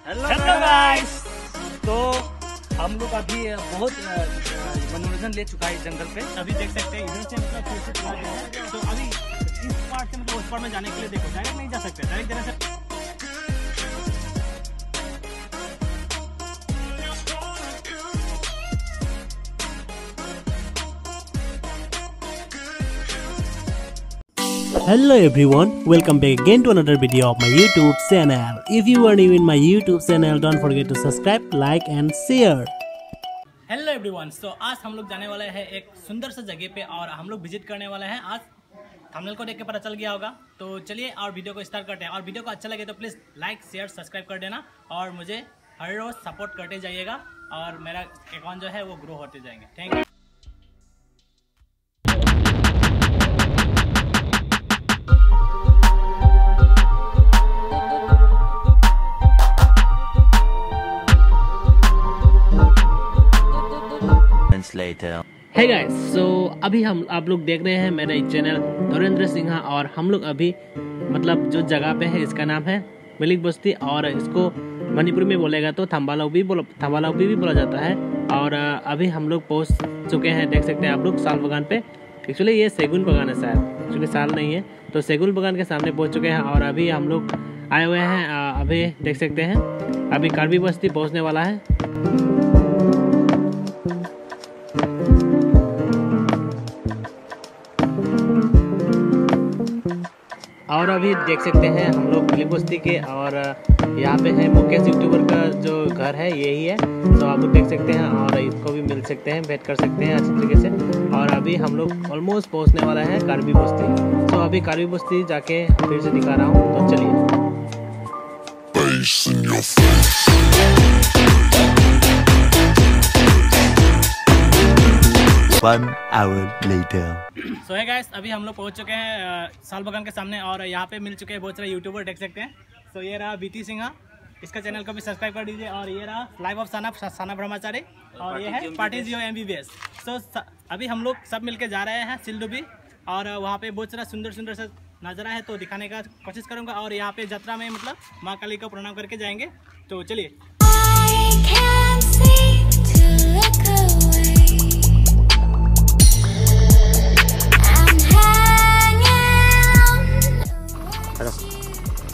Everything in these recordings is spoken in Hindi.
Hello guys. तो हम लोग अभी बहुत मनोरंजन ले चुका है जंगल पे। अभी देख सकते हैं इधर से मतलब फिर से चला गया है। तो अभी इस पार्ट से मतलब उस पार्ट में जाने के लिए देखो डायरेक्ट नहीं जा सकते, डायरेक्ट जाने से Hello everyone, welcome back again to another video of my YouTube channel. If you are new in my YouTube channel, don't forget to subscribe, like and share. Hello everyone. तो आज हम लोग जाने वाले हैं एक सुंदर सा जगह पे और हम लोग विजिट करने वाले हैं। आज थंबनेल को देख के पता चल गया होगा। तो चलिए और वीडियो को स्टार्ट करते हैं। और वीडियो को अच्छा लगे तो प्लीज़ लाइक शेयर सब्सक्राइब कर देना और मुझे हर रोज़ सपोर्ट करते जाइएगा और मेरा अकाउंट जो है वो ग्रो होते जाएंगे। Thank you. Hey guys, so अभी हम आप लोग देख रहे हैं मेरा चैनल धीरेन्द्र सिंहा और हम लोग अभी मतलब जो जगह पे है इसका नाम है मिलिक बस्ती और इसको मणिपुर में बोलेगा तो थम्बालाउबी भी बोला जाता है। और अभी हम लोग पहुंच चुके हैं, देख सकते हैं आप लोग साल बगान पे। एक्चुअली ये सेगुन बगान है, शायद एक्चुअली साल नहीं है। तो सेगुन बगान के सामने पहुँच चुके हैं और अभी हम लोग आए हुए हैं। अभी देख सकते हैं अभी कार्बी बस्ती पहुँचने वाला है। और अभी देख सकते हैं हम लोग मिलिक बस्ती के और यहाँ पे है मुकेश यूट्यूबर का जो घर है यही है। तो आप लोग देख सकते हैं और इसको भी मिल सकते हैं, भेंट कर सकते हैं अच्छी तरीके से। और अभी हम लोग ऑलमोस्ट पहुँचने वाला है कार्बी बस्ती। तो अभी कार्बी बस्ती जाके फिर से दिखा रहा हूँ, तो चलिए। 1 hour later. सो है गाइस, अभी हम लोग पहुंच चुके हैं साल बगान के सामने और यहाँ पे मिल चुके हैं बहुत सारे यूट्यूबर, देख सकते हैं। सो ये रहा बीटी सिंहा, इसका चैनल को भी सब्सक्राइब कर दीजिए। और ये रहा लाइव ऑफ साना ब्रह्मचारी और ये है पार्टी जियो MBBS। सो अभी हम लोग सब मिलके जा रहे हैं सिलडुबी और वहाँ पे बहुत सारा सुंदर सुंदर सा नज़ारा है, तो दिखाने का कोशिश करूँगा। और यहाँ पे यात्रा में मतलब माँ काली को प्रणाम करके जाएंगे। तो चलिए।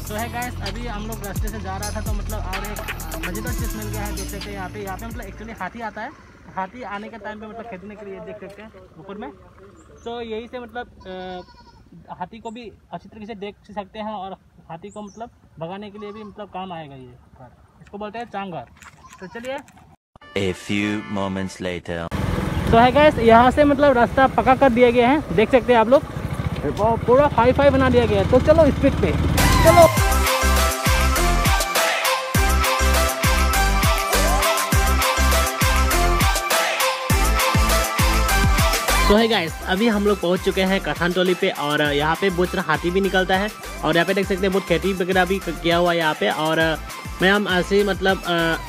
तो है गाइस, अभी हम लोग रास्ते से जा रहा था तो मतलब और एक मजेदार चीज़ मिल गया है, देख सकते हैं। यहाँ पे मतलब एक्चुअली हाथी आता है। हाथी आने के टाइम पे मतलब खेदने के लिए देख सकते हैं ऊपर में। तो यही से मतलब हाथी को भी अच्छी तरीके से देख सकते हैं और हाथी को मतलब भगाने के लिए भी मतलब काम आएगा ये घर। इसको बोलते हैं चांगर। तो चलिए। A few moments later. तो है गाइस, यहाँ से मतलब रास्ता पक्का कर दिया गया है, देख सकते हैं आप लोग। पूरा 5-5 बना दिया गया है। तो चलो स्पीड पे चलो। तो है गाइस, अभी हम लोग पहुंच चुके हैं कथानटोली पे और यहाँ पे बहुत सारा हाथी भी निकलता है। और यहाँ पे देख सकते हैं बहुत खेती वगैरह भी किया हुआ है यहाँ पे। और मैम ऐसे मतलब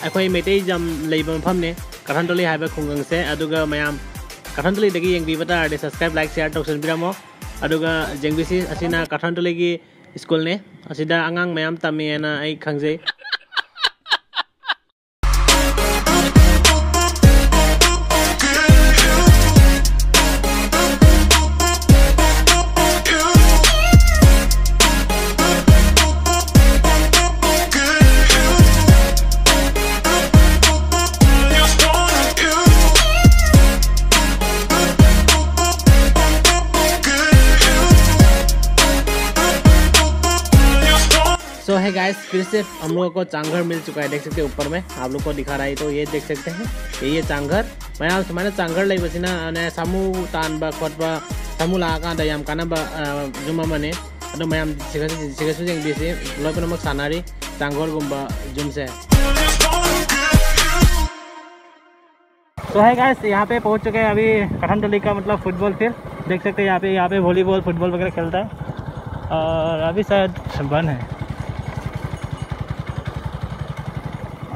अखोई मेटे जम लेब मफमने कथानटोली हाइबे खुंगंग से अदुगा मैम कथानटोली दगी यंगबीबता आर्डे सब्सक्राइब लाइक शेयर टॉक्सन बिरामो अदुगा जेंगबिसी असिना कथानटोली की स्कूल ने असिदा आंगांग मैम तमियना आई खंगजे। सो है गाइस, फिर से हम लोगों को चांगर मिल चुका है, देख सकते हैं ऊपर में आप लोग को दिखा रहा है। तो ये देख सकते हैं ये चांगर मैं चांगर लई बसिना ने सामू तान बा खोट बा सामू लाका दयाम काना बा जुमा मने अदो मैम सिगस जेंग बिसे लोपन मक सानारी चांगर गुम्बा जुम से। तो है गाइस, यहाँ पे पहुँच चुके हैं अभी कथानटोली का मतलब फुटबॉल फील्ड, देख सकते हैं यहाँ पे वॉलीबॉल फुटबॉल वगैरह खेलता है। और अभी शायद बंद है।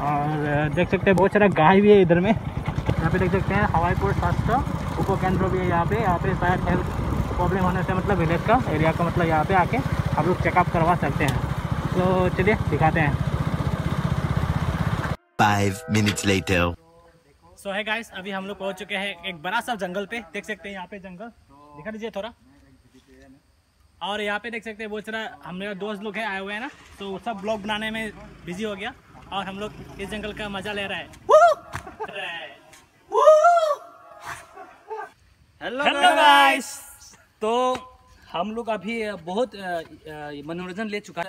और देख सकते हैं बहुत सारा गाय भी है इधर में। यहाँ पे देख सकते हैं हवाईपुर स्वास्थ्य उप केंद्र भी है यहाँ पे शायद हेल्थ प्रॉब्लम होने से मतलब विलेज का एरिया का मतलब यहाँ पे आके आप लोग चेकअप करवा सकते हैं। तो चलिए दिखाते हैं। 5 minutes later. सो है गाइस, अभी हम लोग पहुंच चुके हैं एक बड़ा सा जंगल पे। देख सकते हैं यहाँ पे जंगल, दिखा दीजिए थोड़ा। और यहाँ पे देख सकते हैं बहुत सारा हम मेरे दोस्त लोग हैं आए हुए हैं ना, तो सब ब्लॉग बनाने में बिजी हो गया और हम लोग इस जंगल का मजा ले रहा है। हेलो गाइस, तो हम लोग अभी बहुत मनोरंजन ले चुका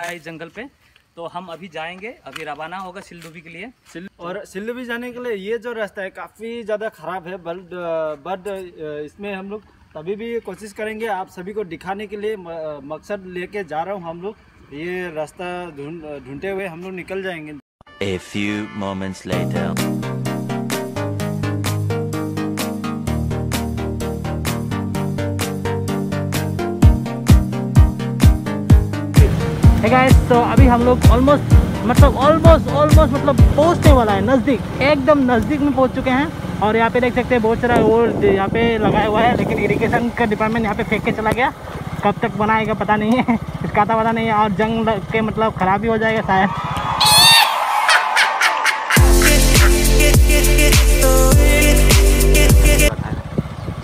है जंगल पे। तो हम अभी जाएंगे, अभी रवाना होगा सिलडुबी के लिए। और सिलडुबी जाने के लिए ये जो रास्ता है काफ़ी ज़्यादा ख़राब है, बट इसमें हम लोग तभी भी कोशिश करेंगे आप सभी को दिखाने के लिए। मकसद लेके जा रहा हूँ हम लोग, ये रास्ता ढूंढते हुए हम लोग निकल जाएंगे। A few moments later. है गाइस, तो अभी हम लोग ऑलमोस्ट मतलब पहुंचने वाला है, नज़दीक, एकदम नज़दीक में पहुंच चुके हैं। और यहाँ पे देख सकते हैं बहुत सारा वो यहाँ पे लगाया हुआ है, लेकिन इरिगेशन का डिपार्टमेंट यहाँ पे फेंक के चला गया। कब तक बनाएगा पता नहीं है, इसका तो पता नहीं है। और जंग लग के मतलब ख़राब भी हो जाएगा शायद।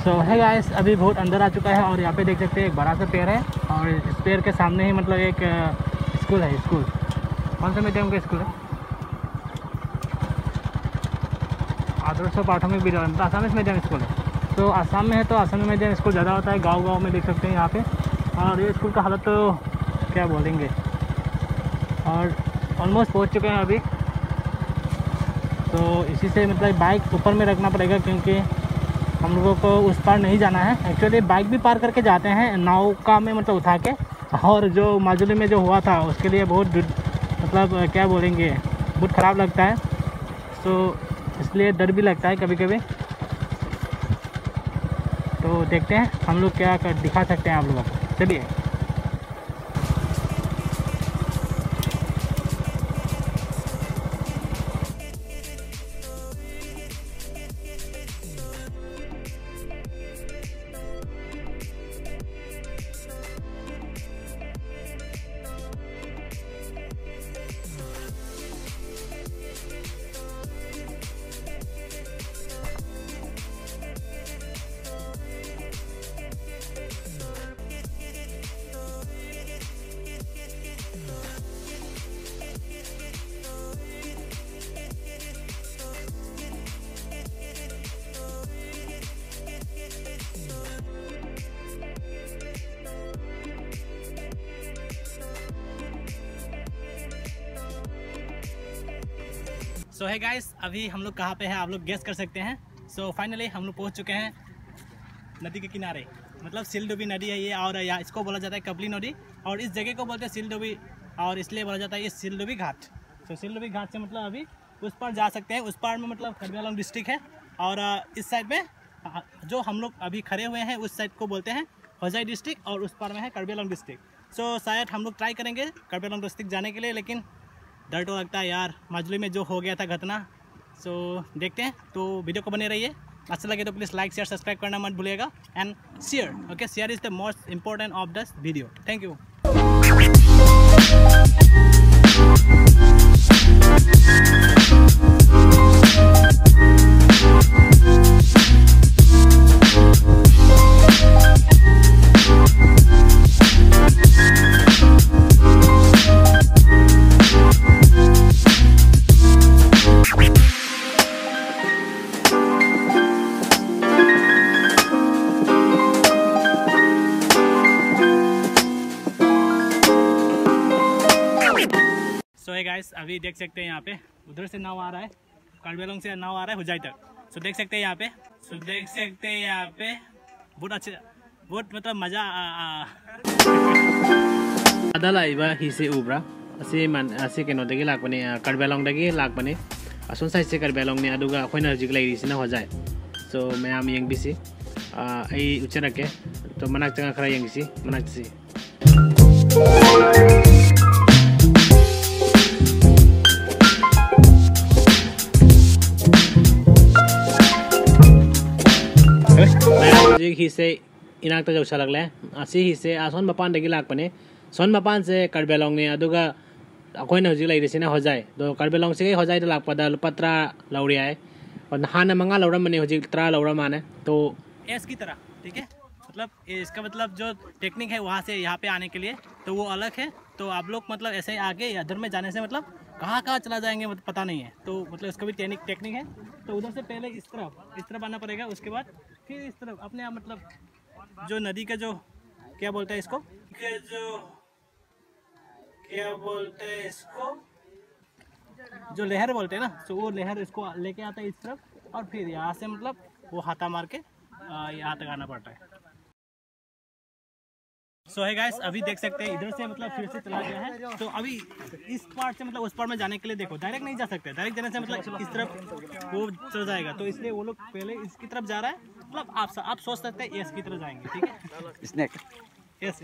तो है गाइस, अभी बहुत अंदर आ चुका है और यहाँ पे देख सकते हैं एक बड़ा सा पेड़ है और इस पेड़ के सामने ही मतलब एक स्कूल है। स्कूल कौन सा मीडियम का स्कूल है? आदर्श प्राथमिक विद्यालय, मतलब आसामीज मीडियम स्कूल है। तो आसाम में है तो आसामी मीडियम स्कूल ज़्यादा होता है, गाँव में देख सकते हैं यहाँ पे। और ये स्कूल का हालत तो क्या बोलेंगे। और ऑलमोस्ट पहुँच चुके हैं अभी। तो इसी से मतलब बाइक ऊपर में रखना पड़ेगा क्योंकि हम लोगों को उस पार नहीं जाना है। एक्चुअली बाइक भी पार करके जाते हैं नौका में, मतलब उठा के। और जो माजुली में जो हुआ था उसके लिए बहुत मतलब क्या बोलेंगे, बहुत ख़राब लगता है। तो इसलिए डर भी लगता है कभी कभी। तो देखते हैं हम लोग क्या दिखा सकते हैं आप लोगों को। चलिए। सो है गाइस, अभी हम लोग कहाँ पे हैं आप लोग गेस कर सकते हैं। सो फाइनली हम लोग पहुँच चुके हैं नदी के किनारे, मतलब सिलडुबी नदी है ये। और यहाँ इसको बोला जाता है कपली नदी और इस जगह को बोलते हैं सिलडुबी, और इसलिए बोला जाता है ये सिलडुबी घाट। तो सिलडुबी घाट से मतलब अभी उस पार जा सकते हैं। उस पार में मतलब कार्बी आंगलॉन्ग डिस्ट्रिक्ट है और इस साइड में जो हम लोग अभी खड़े हुए हैं उस साइड को बोलते हैं होजाई डिस्ट्रिक्ट और उस पार में है कार्बी आंगलॉन्ग डिस्ट्रिक्ट। सो शायद हम लोग ट्राई करेंगे कार्बी आंगलॉन्ग डिस्ट्रिक्ट जाने के लिए, लेकिन डर तो लगता है यार, माजुली में जो हो गया था घटना। सो देखते हैं, तो वीडियो को बने रहिए। अच्छा लगे तो प्लीज़ लाइक शेयर सब्सक्राइब करना मत भूलिएगा and share. Okay, share is the most important of this video. Thank you. So है गाइस, अभी देख सकते हैं यहाँ पे उधर से नाव आ रहा है, कार्बी आंगलॉन्ग से नाव आ रहा है होजाई तक। सो देख सकते हैं यहाँ पे, बहुत अच्छे, बहुत मतलब मजा adala iba hise ubra asi kenodagi lakpani Karbi Anglong dagi lakpani asun sai se Karbi Anglong ni aduga khoina hojik lairi sina hojai। so mayam yang bisi ai ucharake to manak changa khara yang bisi manak si hise inakta jausa lagle asi hise ason bapan dagi lakpani ꯁꯣꯟ ꯃꯄꯥꯟꯁꯦ ꯀꯥꯔꯕꯦꯂꯣꯡꯅꯤ ꯑꯗꯨꯒ ꯑꯩꯈꯣꯏꯅ ꯍꯧꯖꯤꯛ ꯂꯩꯔꯤꯁꯤꯅ ꯍꯣꯖꯥꯏ ꯑꯗꯣ ꯀꯥꯔꯕꯦꯂꯣꯡꯁꯤꯒꯤ ꯍꯣꯖꯥꯏꯗ ꯂꯥꯛꯄꯗ ꯂꯨꯄꯥ 10 लौरी है और हाना 5 लौरमने हजिक 10 लौरा माने तो एस की तरह, ठीक है। मतलब इसका मतलब जो टेक्निक है वहाँ से यहाँ पे आने के लिए तो वो अलग है। तो आप लोग मतलब ऐसे ही आगे इधर में जाने से मतलब कहाँ कहाँ चला जाएंगे मतलब पता नहीं है। तो मतलब इसका भी टेक्निक है। तो उधर से पहले इस तरफ आना पड़ेगा, उसके बाद फिर इस तरफ अपने आप मतलब जो नदी का जो क्या बोलते हैं इसको, जो लहर बोलते हैं ना, तो वो लहर इसको लेके आता है इस तरफ और फिर यहाँ से मतलब वो हाथा मार के यहाँ तक आना पड़ता है। सो है गाइस, अभी देख सकते हैं इधर से मतलब फिर से चला गया है। तो अभी इस पार्ट से मतलब उस पार्ट में जाने के लिए देखो डायरेक्ट नहीं जा सकते, डायरेक्ट जाने से मतलब इस तरफ वो चल जाएगा। तो इसलिए वो लोग पहले इसकी तरफ जा रहा है। मतलब आप सोच सकते हैं इसकी तरफ जाएंगे, ठीक है। Snack yes